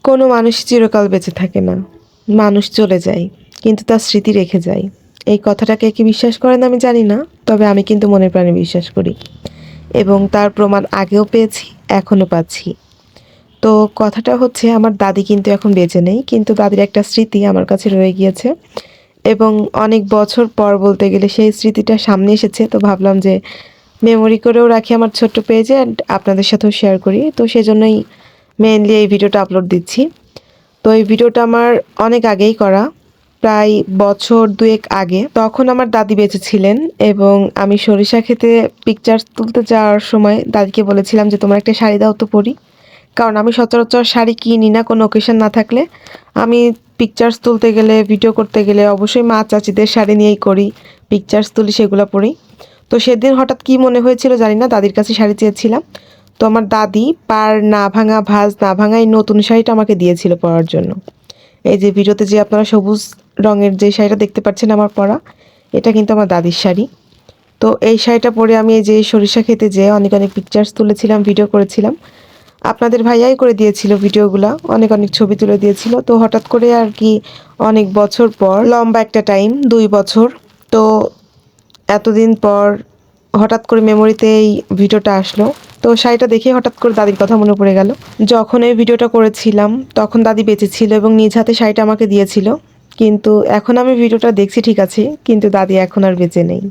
কোনো মানুষ চিরকাল বেঁচে থাকে না, মানুষ চলে যায় কিন্তু তার স্মৃতি রেখে যায়। এই কথাটাকে কি বিশ্বাস করেন আমি জানি না, তবে আমি কিন্তু মনের প্রাণে বিশ্বাস করি এবং তার প্রমাণ আগেও পেয়েছি, এখনও পাচ্ছি। তো কথাটা হচ্ছে, আমার দাদি কিন্তু এখন বেঁচে নেই, কিন্তু দাদির একটা স্মৃতি আমার কাছে রয়ে গিয়েছে এবং অনেক বছর পর বলতে গেলে সেই স্মৃতিটা সামনে এসেছে। তো ভাবলাম যে মেমোরি করেও রাখি আমার ছোট্ট পেজে, অ্যান্ড আপনাদের সাথেও শেয়ার করি। তো সেজন্যই মেইনলি এই ভিডিওটা আপলোড দিচ্ছি। তো এই ভিডিওটা আমার অনেক আগেই করা, প্রায় বছর দুয়েক আগে। তখন আমার দাদি বেঁচে ছিলেন এবং আমি সরিষা খেতে পিকচার্স তুলতে যাওয়ার সময় দাদিকে বলেছিলাম যে তোমার একটা শাড়ি দাও তো পরি। কারণ আমি সচরাচর শাড়ি কিনি না কোনো অকেশন না থাকলে। আমি পিকচার্স তুলতে গেলে, ভিডিও করতে গেলে অবশ্যই মা চাচিদের শাড়ি নিয়েই করি, পিকচার্স তুলি, সেগুলো পরি। তো সেদিন হঠাৎ কি মনে হয়েছিল জানি না, দাদির কাছে শাড়ি চেয়েছিলাম। তো আমার দাদি পার না ভাঙা, ভাঁজ না ভাঙা এই নতুন শাড়িটা আমাকে দিয়েছিল পরার জন্য। এই যে ভিডিওতে যে আপনারা সবুজ রঙের যে শাড়িটা দেখতে পাচ্ছেন আমার পরা, এটা কিন্তু আমার দাদির শাড়ি। তো এই শাড়িটা পরে আমি এই যে সরিষা খেতে যেয়ে অনেক অনেক পিকচার্স তুলেছিলাম, ভিডিও করেছিলাম। আপনাদের ভাইয়াই করে দিয়েছিল ভিডিওগুলা, অনেক অনেক ছবি তুলে দিয়েছিল। তো হঠাৎ করে আর কি অনেক বছর পর, লম্বা একটা টাইম, 2 বছর, তো এতদিন পর হঠাৎ করে মেমোরিতে এই ভিডিওটা আসলো। তো শাড়িটা দেখে হঠাৎ করে দাদির কথা মনে পড়ে গেল। যখন এই ভিডিওটা করেছিলাম তখন দাদি বেঁচে ছিল এবং নিজ হাতে শাড়িটা আমাকে দিয়েছিল, কিন্তু এখন আমি ভিডিওটা দেখছি ঠিক আছে, কিন্তু দাদি এখন আর বেঁচে নেই।